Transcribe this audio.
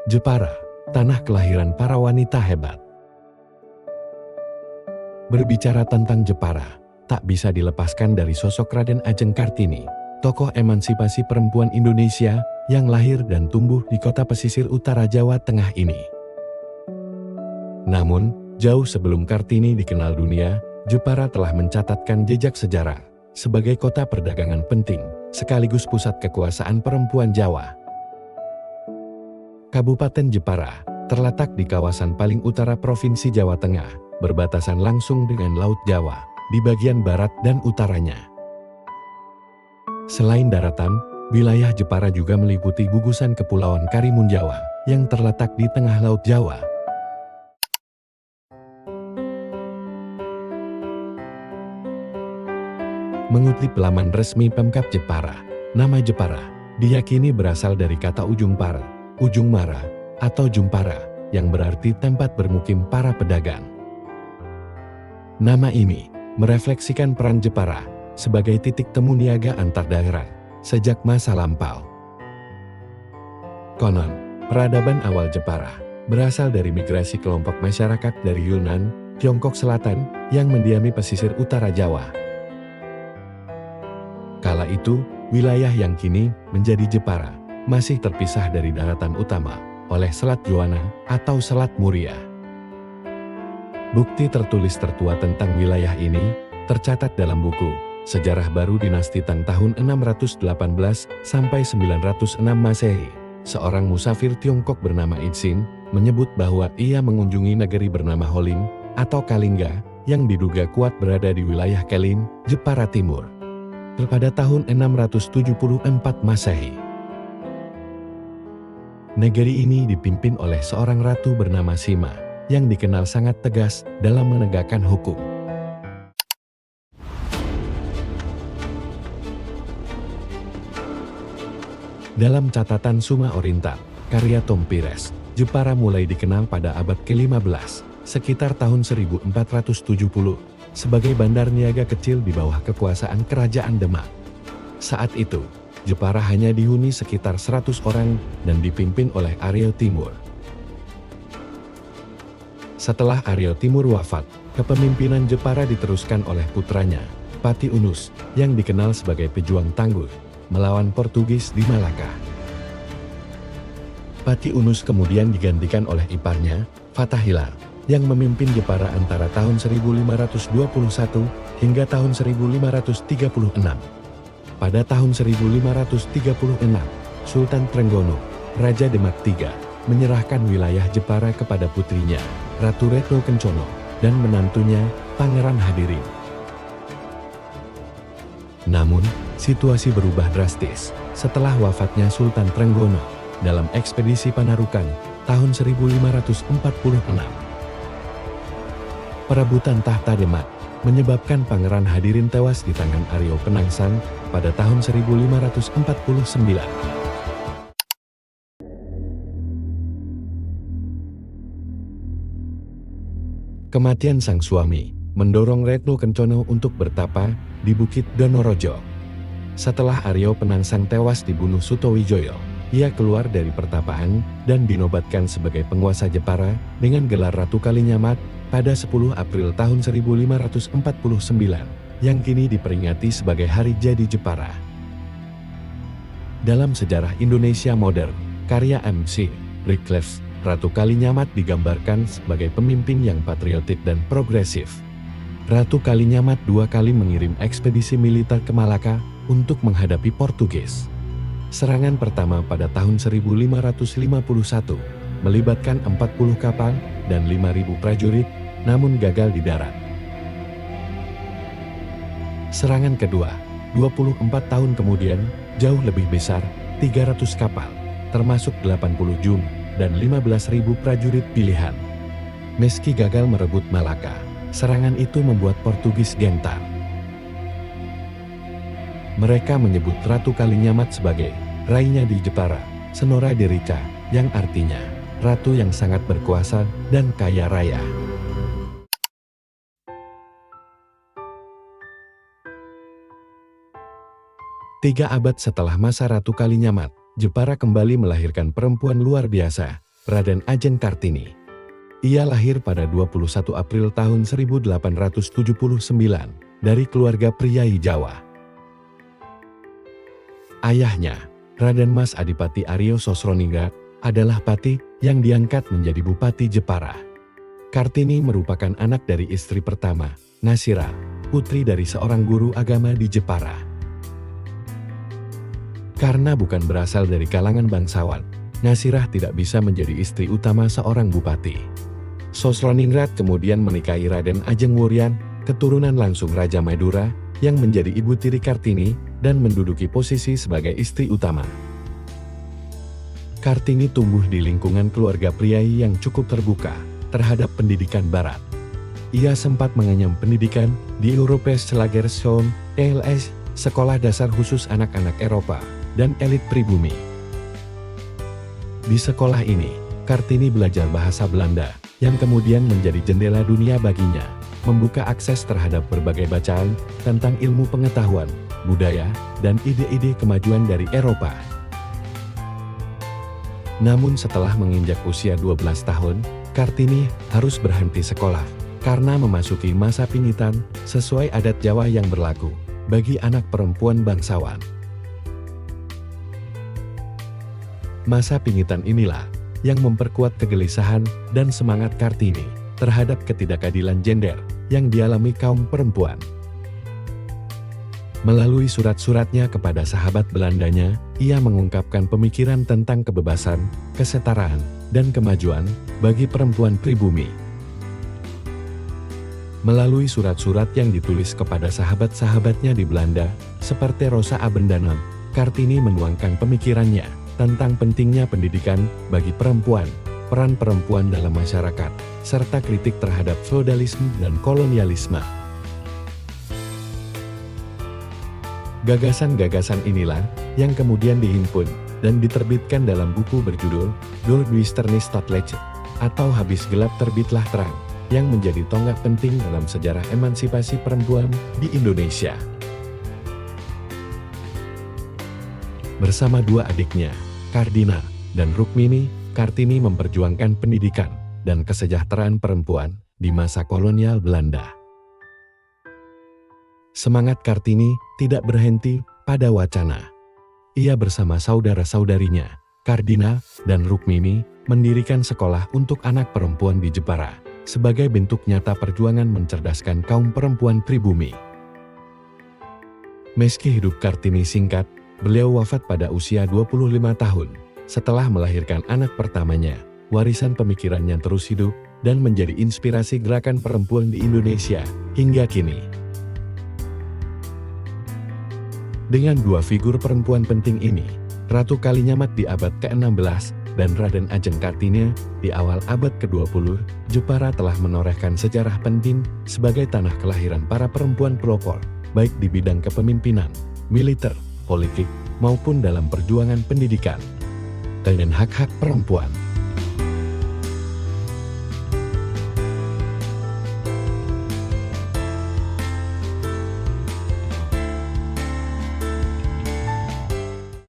Jepara, tanah kelahiran para wanita hebat. Berbicara tentang Jepara, tak bisa dilepaskan dari sosok Raden Ajeng Kartini, tokoh emansipasi perempuan Indonesia yang lahir dan tumbuh di kota pesisir utara Jawa Tengah ini. Namun, jauh sebelum Kartini dikenal dunia, Jepara telah mencatatkan jejak sejarah sebagai kota perdagangan penting, sekaligus pusat kekuasaan perempuan Jawa. Kabupaten Jepara terletak di kawasan paling utara Provinsi Jawa Tengah, berbatasan langsung dengan Laut Jawa di bagian barat dan utaranya. Selain daratan, wilayah Jepara juga meliputi gugusan Kepulauan Karimun Jawa yang terletak di tengah Laut Jawa. Mengutip laman resmi Pemkab Jepara, nama Jepara diyakini berasal dari kata ujung para, ujung mara, atau jumpara, yang berarti tempat bermukim para pedagang. Nama ini merefleksikan peran Jepara sebagai titik temu niaga antar daerah sejak masa lampau. Konon, peradaban awal Jepara berasal dari migrasi kelompok masyarakat dari Yunan, Tiongkok Selatan yang mendiami pesisir utara Jawa. Kala itu, wilayah yang kini menjadi Jepara masih terpisah dari daratan utama oleh Selat Juwana atau Selat Muria. Bukti tertulis tertua tentang wilayah ini tercatat dalam buku Sejarah Baru Dinasti Tang tahun 618 sampai 906 Masehi. Seorang musafir Tiongkok bernama Itsin menyebut bahwa ia mengunjungi negeri bernama Holing atau Kalingga yang diduga kuat berada di wilayah Kelin, Jepara Timur, pada tahun 674 Masehi. Negeri ini dipimpin oleh seorang ratu bernama Sima, yang dikenal sangat tegas dalam menegakkan hukum. Dalam catatan Suma Oriental, karya Tom Pires, Jepara mulai dikenal pada abad ke-15, sekitar tahun 1470, sebagai bandar niaga kecil di bawah kekuasaan Kerajaan Demak. Saat itu, Jepara hanya dihuni sekitar 100 orang dan dipimpin oleh Aryo Timur. Setelah Aryo Timur wafat, kepemimpinan Jepara diteruskan oleh putranya, Pati Unus, yang dikenal sebagai pejuang tangguh, melawan Portugis di Malaka. Pati Unus kemudian digantikan oleh iparnya, Fathahillah, yang memimpin Jepara antara tahun 1521 hingga tahun 1536. Pada tahun 1536, Sultan Trenggono, Raja Demak III, menyerahkan wilayah Jepara kepada putrinya, Ratu Retno Kencono, dan menantunya, Pangeran Hadirin. Namun, situasi berubah drastis setelah wafatnya Sultan Trenggono dalam ekspedisi Panarukan tahun 1546. Perebutan tahta Demak menyebabkan Pangeran Hadirin tewas di tangan Aryo Penangsang pada tahun 1549. Kematian sang suami mendorong Retno Kencono untuk bertapa di Bukit Donorojo. Setelah Aryo Penangsang tewas dibunuh Sutowijoyo, ia keluar dari pertapaan dan dinobatkan sebagai penguasa Jepara dengan gelar Ratu Kalinyamat pada 10 April tahun 1549, yang kini diperingati sebagai Hari Jadi Jepara. Dalam sejarah Indonesia modern, karya M.C. Wycliffe, Ratu Kalinyamat digambarkan sebagai pemimpin yang patriotik dan progresif. Ratu Kalinyamat 2 kali mengirim ekspedisi militer ke Malaka untuk menghadapi Portugis. Serangan pertama pada tahun 1551 melibatkan 40 kapal dan 5.000 prajurit, namun gagal di darat. Serangan kedua, 24 tahun kemudian, jauh lebih besar, 300 kapal, termasuk 80 jum dan 15.000 prajurit pilihan. Meski gagal merebut Malaka, serangan itu membuat Portugis gentar. Mereka menyebut Ratu Kalinyamat sebagai Rainya di Jepara, Senora di Rica, yang artinya ratu yang sangat berkuasa dan kaya raya. Tiga abad setelah masa Ratu Kalinyamat, Jepara kembali melahirkan perempuan luar biasa, Raden Ajeng Kartini. Ia lahir pada 21 April tahun 1879 dari keluarga priai Jawa. Ayahnya, Raden Mas Adipati Aryo Sosroningrat, adalah pati yang diangkat menjadi Bupati Jepara. Kartini merupakan anak dari istri pertama, Nasirah, putri dari seorang guru agama di Jepara. Karena bukan berasal dari kalangan bangsawan, Nasirah tidak bisa menjadi istri utama seorang bupati. Sosroningrat kemudian menikahi Raden Ajeng Wuryan, keturunan langsung Raja Madura, yang menjadi ibu tiri Kartini dan menduduki posisi sebagai istri utama. Kartini tumbuh di lingkungan keluarga priai yang cukup terbuka terhadap pendidikan barat. Ia sempat mengenyam pendidikan di Europese Lagershome, ELS, Sekolah Dasar Khusus Anak-anak Eropa, dan elit pribumi. Di sekolah ini, Kartini belajar bahasa Belanda, yang kemudian menjadi jendela dunia baginya, membuka akses terhadap berbagai bacaan tentang ilmu pengetahuan, budaya, dan ide-ide kemajuan dari Eropa. Namun setelah menginjak usia 12 tahun, Kartini harus berhenti sekolah, karena memasuki masa pingitan sesuai adat Jawa yang berlaku bagi anak perempuan bangsawan. Masa pingitan inilah yang memperkuat kegelisahan dan semangat Kartini terhadap ketidakadilan gender yang dialami kaum perempuan. Melalui surat-suratnya kepada sahabat Belandanya, ia mengungkapkan pemikiran tentang kebebasan, kesetaraan, dan kemajuan bagi perempuan pribumi. Melalui surat-surat yang ditulis kepada sahabat-sahabatnya di Belanda, seperti Rosa Abendanon, Kartini menuangkan pemikirannya tentang pentingnya pendidikan bagi perempuan, peran perempuan dalam masyarakat, serta kritik terhadap feodalisme dan kolonialisme. Gagasan-gagasan inilah yang kemudian dihimpun dan diterbitkan dalam buku berjudul Doorduisternis-tot-licht, atau Habis Gelap Terbitlah Terang, yang menjadi tonggak penting dalam sejarah emansipasi perempuan di Indonesia. Bersama dua adiknya, Kardina dan Rukmini, Kartini memperjuangkan pendidikan dan kesejahteraan perempuan di masa kolonial Belanda. Semangat Kartini tidak berhenti pada wacana. Ia bersama saudara-saudarinya, Kardina dan Rukmini, mendirikan sekolah untuk anak perempuan di Jepara, sebagai bentuk nyata perjuangan mencerdaskan kaum perempuan pribumi. Meski hidup Kartini singkat, beliau wafat pada usia 25 tahun, setelah melahirkan anak pertamanya. Warisan pemikirannya terus hidup dan menjadi inspirasi gerakan perempuan di Indonesia hingga kini. Dengan dua figur perempuan penting ini, Ratu Kalinyamat di abad ke-16 dan Raden Ajeng Kartini di awal abad ke-20, Jepara telah menorehkan sejarah penting sebagai tanah kelahiran para perempuan pelopor, baik di bidang kepemimpinan, militer, politik, maupun dalam perjuangan pendidikan dan hak-hak perempuan.